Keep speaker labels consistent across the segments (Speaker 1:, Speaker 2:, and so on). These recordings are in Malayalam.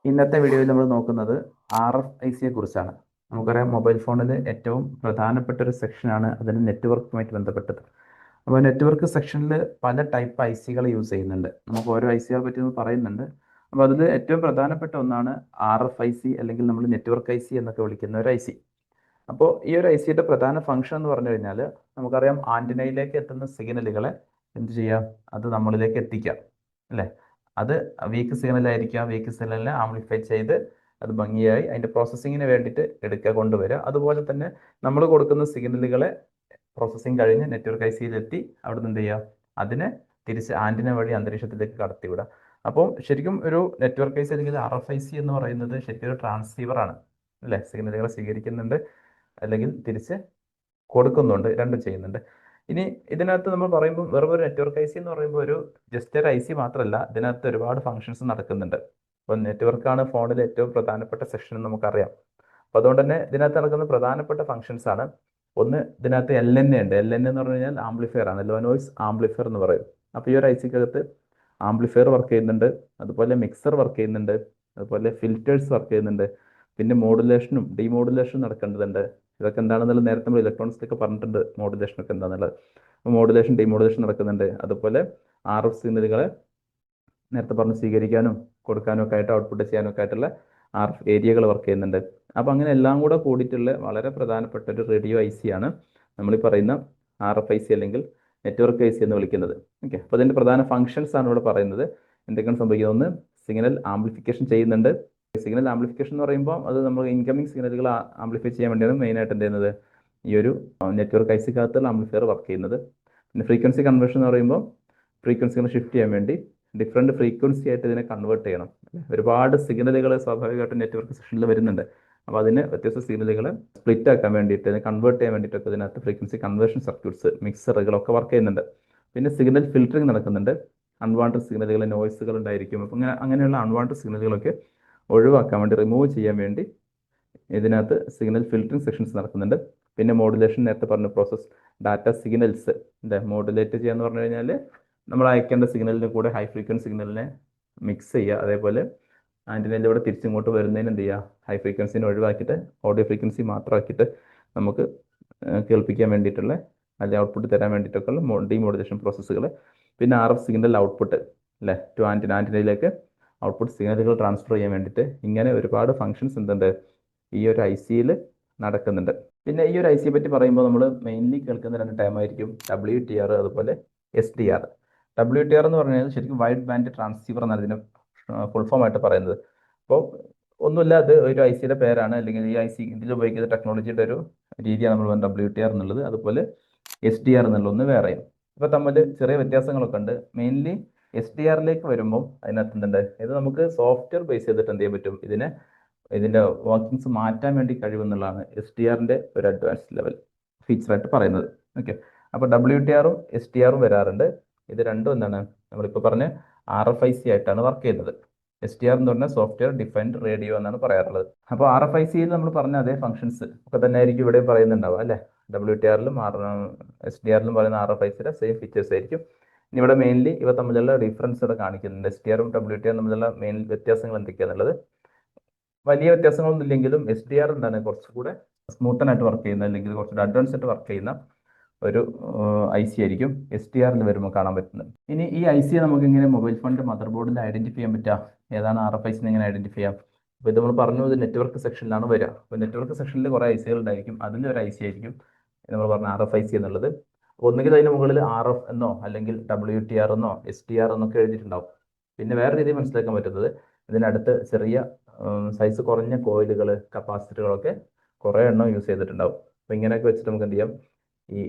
Speaker 1: ഇന്നത്തെ വീഡിയോയിൽ നമ്മൾ നോക്കുന്നത് RFICയെ കുറിച്ചാണ്. നമുക്കറിയാം മൊബൈൽ ഫോണിൽ ഏറ്റവും പ്രധാനപ്പെട്ട ഒരു സെക്ഷനാണ് അതിന് നെറ്റ്വർക്കുമായിട്ട് ബന്ധപ്പെട്ടത്. അപ്പോൾ നെറ്റ്വർക്ക് സെക്ഷനിൽ പല ടൈപ്പ് ICകൾ യൂസ് ചെയ്യുന്നുണ്ട്. നമുക്ക് ഓരോ ICകളെ പറ്റി ഒന്ന് പറയുന്നുണ്ട്. അപ്പോൾ അതിൽ ഏറ്റവും പ്രധാനപ്പെട്ട ഒന്നാണ് RFIC, അല്ലെങ്കിൽ നമ്മൾ നെറ്റ്വർക്ക് IC എന്നൊക്കെ വിളിക്കുന്ന ഒരു IC. അപ്പോൾ ഈ ഒരു ICയുടെ പ്രധാന ഫംഗ്ഷൻ എന്ന് പറഞ്ഞു കഴിഞ്ഞാൽ, നമുക്കറിയാം ആൻറ്റിനയിലേക്ക് എത്തുന്ന സിഗ്നലുകളെ എന്ത് ചെയ്യാം, അത് നമ്മളിലേക്ക് എത്തിക്കാം, അല്ലേ? അത് വീക്ക് സിഗ്നലായിരിക്കാം, വീക്ക് സിഗ്നലിനെ ആംപ്ലിഫൈ ചെയ്ത് അത് ഭംഗിയായി അതിൻ്റെ പ്രോസസ്സിങ്ങിന് വേണ്ടിയിട്ട് എടുക്കുക, കൊണ്ടുവരിക. അതുപോലെ തന്നെ നമ്മൾ കൊടുക്കുന്ന സിഗ്നലുകളെ പ്രോസസ്സിങ് കഴിഞ്ഞ് നെറ്റ്വർക്ക് ICയിലെത്തി അവിടെ നിന്ന് എന്ത് ചെയ്യുക, അതിനെ തിരിച്ച് ആൻറ്റിന വഴി അന്തരീക്ഷത്തിലേക്ക് കടത്തിവിടുക. അപ്പോൾ ശരിക്കും ഒരു നെറ്റ്വർക്ക് IC അല്ലെങ്കിൽ RFIC എന്ന് പറയുന്നത് ശരിക്കും ഒരു ട്രാൻസ്സീവറാണ്, അല്ലേ? സിഗ്നലുകളെ സ്വീകരിക്കുന്നുണ്ട് അല്ലെങ്കിൽ തിരിച്ച് കൊടുക്കുന്നുണ്ട്, രണ്ടും ചെയ്യുന്നുണ്ട്. ഇനി ഇതിനകത്ത് നമ്മൾ പറയുമ്പോൾ വെറും ഒരു നെറ്റ്വർക്ക് IC എന്ന് പറയുമ്പോൾ ഒരു ജസ്റ്റ് ഒരു IC മാത്രമല്ല, ഇതിനകത്ത് ഒരുപാട് ഫങ്ഷൻസ് നടക്കുന്നുണ്ട്. അപ്പോൾ നെറ്റ്വർക്കാണ് ഫോണിലെ ഏറ്റവും പ്രധാനപ്പെട്ട സെക്ഷൻ എന്ന് നമുക്കറിയാം. അപ്പോൾ അതുകൊണ്ട് തന്നെ ഇതിനകത്ത് നടക്കുന്ന പ്രധാനപ്പെട്ട ഫങ്ഷൻസ് ആണ്. ഒന്ന്, ഇതിനകത്ത് LNA ഉണ്ട്. LNA എന്ന് പറഞ്ഞു കഴിഞ്ഞാൽ ആംപ്ലിഫയർ ആണ്, ലോ നോയ്സ് ആംപ്ലിഫയർ എന്ന് പറയും. അപ്പോൾ ഈ ഒരു ICക്കകത്ത് ആംപ്ലിഫയർ വർക്ക് ചെയ്യുന്നുണ്ട്, അതുപോലെ മിക്സർ വർക്ക് ചെയ്യുന്നുണ്ട്, അതുപോലെ ഫിൽറ്റേഴ്സ് വർക്ക് ചെയ്യുന്നുണ്ട്, പിന്നെ മോഡുലേഷനും ഡിമോഡുലേഷനും നടക്കേണ്ടതുണ്ട്. ഇതൊക്കെ എന്താണെന്നുള്ളത് നേരത്തെ നമ്മൾ ഇലക്ട്രോണിക്സിലൊക്കെ പറഞ്ഞിട്ടുണ്ട്, മോഡുലേഷൻ ഒക്കെ എന്താണെന്നുള്ളത്. മോഡുലേഷൻ ഡിമോഡുലേഷൻ നടക്കുന്നുണ്ട്. അതുപോലെ RF സിഗ്നലുകളെ നേരത്തെ പറഞ്ഞ് സ്വീകരിക്കാനും കൊടുക്കാനും ഒക്കെ ആയിട്ട്, ഔട്ട്പുട്ട് ചെയ്യാനും ഒക്കെ ആയിട്ടുള്ള RF ഏരിയകൾ വർക്ക് ചെയ്യുന്നുണ്ട്. അപ്പോൾ അങ്ങനെ എല്ലാം കൂടെ കൂടിയിട്ടുള്ള വളരെ പ്രധാനപ്പെട്ട ഒരു റേഡിയോ IC ആണ് നമ്മൾ ഈ പറയുന്ന RFIC അല്ലെങ്കിൽ നെറ്റ്വർക്ക് IC എന്ന് വിളിക്കുന്നത്. ഓക്കെ, അപ്പോൾ അതിൻ്റെ പ്രധാന ഫങ്ഷൻസ് ആണ് ഇവിടെ പറയുന്നത്. എന്തൊക്കെയാണ് സംഭവിക്കുന്നത്? ഒന്ന്, സിഗ്നൽ ആംപ്ലിഫിക്കേഷൻ ചെയ്യുന്നുണ്ട്. സിഗ്നൽ ആംപ്ലിഫിക്കേഷൻ എന്ന് പറയുമ്പോൾ അത് നമ്മൾ ഇൻകമിങ് സിഗ്നലുകൾ ആംപ്ലിഫൈ ചെയ്യാൻ വേണ്ടിയാണ് മെയിനായിട്ട് എന്ത് ചെയ്യുന്നത്, ഈ ഒരു നെറ്റ്വർക്ക് ICക്കകത്തുള്ള ആംപ്ലിഫയർ വർക്ക് ചെയ്യുന്നത്. പിന്നെ ഫ്രീക്വൻസി കൺവേർഷൻ എന്ന് പറയുമ്പോൾ ഫ്രീക്വൻസികൾ ഷിഫ്റ്റ് ചെയ്യാൻ വേണ്ടി ഡിഫറെൻറ്റ് ഫ്രീക്വൻസി ആയിട്ട് ഇതിനെ കൺവേർട്ട് ചെയ്യണം. ഒരുപാട് സിഗ്നലുകൾ സ്വാഭാവികമായിട്ടും നെറ്റ്വർക്ക് സെക്ഷനിൽ വരുന്നുണ്ട്. അപ്പോൾ അതിന് വ്യത്യസ്ത സിഗ്നലുകളെ സ്പ്ലിറ്റ് ആക്കാൻ വേണ്ടിയിട്ട്, അതിനെ കൺവേർട്ട് ചെയ്യാൻ വേണ്ടിയിട്ടൊക്കെ ഇതിനകത്ത് ഫ്രീക്വൻസി കൺവേർഷൻ സർക്യൂട്ട്സ്, മിക്സറുകളൊക്കെ വർക്ക് ചെയ്യുന്നുണ്ട്. പിന്നെ സിഗ്നൽ ഫിൽറ്ററിങ് നടക്കുന്നുണ്ട്. അൺവാണ്ടഡ് സിഗ്നലുകൾ, നോയ്സുകൾ ഉണ്ടായിരിക്കും. അപ്പോൾ അങ്ങനെയുള്ള അൺവാണ്ടഡ് സിഗ്നലുകളൊക്കെ ഒഴിവാക്കാൻ വേണ്ടി, റിമൂവ് ചെയ്യാൻ വേണ്ടി ഇതിനകത്ത് സിഗ്നൽ ഫിൽറ്ററിങ് സെക്ഷൻസ് നടക്കുന്നുണ്ട്. പിന്നെ മോഡുലേഷൻ, നേരത്തെ പറഞ്ഞ പ്രോസസ് ഡാറ്റ സിഗ്നൽസ് മോഡുലേറ്റ് ചെയ്യുക എന്ന് പറഞ്ഞു കഴിഞ്ഞാൽ നമ്മൾ അയക്കേണ്ട സിഗ്നലിൻ്റെ കൂടെ ഹൈ ഫ്രീക്വൻസി സിഗ്നലിനെ മിക്സ് ചെയ്യുക. അതേപോലെ ആൻറ്റിനയിലൂടെ തിരിച്ചിങ്ങോട്ട് വരുന്നതിന് എന്ത് ചെയ്യുക, ഹൈ ഫ്രീക്വൻസിനെ ഒഴിവാക്കിയിട്ട് ഓഡിയോ ഫ്രീക്വൻസി മാത്രമാക്കിയിട്ട് നമുക്ക് കേൾപ്പിക്കാൻ വേണ്ടിയിട്ടുള്ള, അല്ലെങ്കിൽ ഔട്ട്പുട്ട് തരാൻ വേണ്ടിയിട്ടൊക്കെയുള്ള ഡിമോഡുലേഷൻ പ്രോസസ്സുകൾ. പിന്നെ RF സിഗ്നൽ ഔട്ട്പുട്ട്, അല്ലേ, ടു ആൻറ്റിനയിലേക്ക് ഔട്ട്പുട്ട് സിഗ്നലുകൾ ട്രാൻസ്ഫർ ചെയ്യാൻ വേണ്ടിയിട്ട്. ഇങ്ങനെ ഒരുപാട് ഫങ്ഷൻസ് എന്തുണ്ട്, ഈ ഒരു ICയിൽ നടക്കുന്നുണ്ട്. പിന്നെ ഈ ഒരു ICയെ പറ്റി പറയുമ്പോൾ നമ്മൾ മെയിൻലി കേൾക്കുന്ന രണ്ട് ടൈം ആയിരിക്കും, WTR അതുപോലെ SDR. WTR എന്ന് പറഞ്ഞാൽ ശരിക്കും വൈഡ് ബാൻഡ് ട്രാൻസ്സീവർ എന്നാണ് ഇതിന് ഫുൾ ഫോം ആയിട്ട് പറയുന്നത്. അപ്പോൾ ഒന്നുമില്ല, അത് ഒരു ICയുടെ പേരാണ്, അല്ലെങ്കിൽ ഈ IC ഇതിൽ ഉപയോഗിക്കുന്ന ടെക്നോളജിയുടെ ഒരു രീതിയാണ് നമ്മൾ WTR എന്നുള്ളത്. അതുപോലെ SDR എന്നുള്ള ഒന്ന് വേറെയും. ഇപ്പോൾ തമ്മിൽ ചെറിയ വ്യത്യാസങ്ങളൊക്കെ ഉണ്ട്. മെയിൻലി SDRലേക്ക് വരുമ്പോൾ അതിനകത്ത് എന്തുണ്ട്, ഇത് നമുക്ക് സോഫ്റ്റ്വെയർ ബേസ് ചെയ്തിട്ട് എന്ത് ചെയ്യാൻ പറ്റും, ഇതിൻ്റെ വർക്കിങ്സ് മാറ്റാൻ വേണ്ടി കഴിവെന്നുള്ളതാണ് SDRൻ്റെ ഒരു അഡ്വാൻസ്ഡ് ലെവൽ ഫീച്ചറായിട്ട് പറയുന്നത്. ഓക്കെ, അപ്പോൾ WTRും SDRും വരാറുണ്ട്. ഇത് രണ്ടും എന്താണ്, നമ്മളിപ്പോൾ പറഞ്ഞ RFIC ആയിട്ടാണ് വർക്ക് ചെയ്യുന്നത്. SDR എന്ന് പറഞ്ഞാൽ സോഫ്റ്റ്വെയർ ഡിഫൈൻഡ് റേഡിയോ എന്നാണ് പറയാറുള്ളത്. അപ്പോൾ RFICയിൽ നമ്മൾ പറഞ്ഞ അതേ ഫംഗ്ഷൻസ് ഒക്കെ തന്നെ ആയിരിക്കും ഇവിടെ പറയുന്നുണ്ടാവുക, അല്ലേ? WTRലും SDRലും പറയുന്ന RFICയുടെ സെയിം ഫീച്ചേഴ്സ് ആയിരിക്കും. ഇനി ഇവിടെ മെയിൻലി ഇവ തമ്മിലുള്ള ഡിഫറൻസ് ഇവിടെ കാണിക്കുന്നുണ്ട്. SDRും WTRും തമ്മിലുള്ള മെയിൻ വ്യത്യാസങ്ങൾ എന്തൊക്കെയാണെന്നുള്ളത്. വലിയ വ്യത്യാസങ്ങളൊന്നും ഇല്ലെങ്കിലും SDR എന്താണ് കുറച്ചുകൂടെ സ്മൂത്തനായിട്ട് വർക്ക് ചെയ്യുന്ന, അല്ലെങ്കിൽ കുറച്ചുകൂടെ അഡ്വാൻസ് ആയിട്ട് വർക്ക് ചെയ്യുന്ന ഒരു IC ആയിരിക്കും SDRൽ വരുമ്പോൾ കാണാൻ പറ്റുന്നത്. ഇനി ഈ ICയെ നമുക്ക് ഇങ്ങനെ മൊബൈൽ ഫോണിൻ്റെ മദർ ബോർഡിൽ ഐഡന്റിഫൈ ചെയ്യാൻ പറ്റുക, ഏതാണ് RFIC എങ്ങനെ ഐഡന്റിഫൈ ചെയ്യാം? അപ്പോൾ ഇത് നമ്മൾ പറഞ്ഞു, ഇത് നെറ്റ്വർക്ക് സെക്ഷനിലാണ് വരിക. അപ്പോൾ നെറ്റ്വർക്ക് സെക്ഷനിൽ കുറേ ICകൾ ഉണ്ടായിരിക്കും. അതിലൊരു IC ആയിരിക്കും നമ്മൾ പറഞ്ഞ RFIC എന്നുള്ളത്. ഒന്നുകിൽ അതിന് മുകളിൽ RF എന്നോ അല്ലെങ്കിൽ WTR എന്നോ SDR എന്നൊക്കെ എഴുതിയിട്ടുണ്ടാവും. പിന്നെ വേറെ രീതിയിൽ മനസ്സിലാക്കാൻ പറ്റുന്നത്, ഇതിനടുത്ത് ചെറിയ സൈസ് കുറഞ്ഞ കോയിലുകൾ, കപ്പാസിറ്ററുകളൊക്കെ കുറേ എണ്ണം യൂസ് ചെയ്തിട്ടുണ്ടാവും. അപ്പോൾ ഇങ്ങനെയൊക്കെ വെച്ചിട്ട് നമുക്ക് എന്ത് ചെയ്യാം, ഈ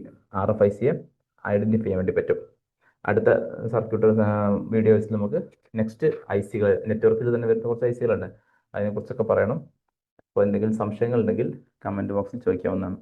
Speaker 1: RFICയെ ഐഡന്റിഫൈ ചെയ്യാൻ വേണ്ടി പറ്റും. അടുത്ത സർക്യൂട്ട് വീഡിയോസിൽ നമുക്ക് നെക്സ്റ്റ് ICകൾ, നെറ്റ്വർക്കിൽ തന്നെ വരുന്ന കുറച്ച് ICകളുണ്ട്, അതിനെക്കുറിച്ചൊക്കെ പറയണം. അപ്പോൾ എന്തെങ്കിലും സംശയങ്ങൾ ഉണ്ടെങ്കിൽ കമൻറ്റ് ബോക്സിൽ ചോദിക്കാവുന്നതാണ്.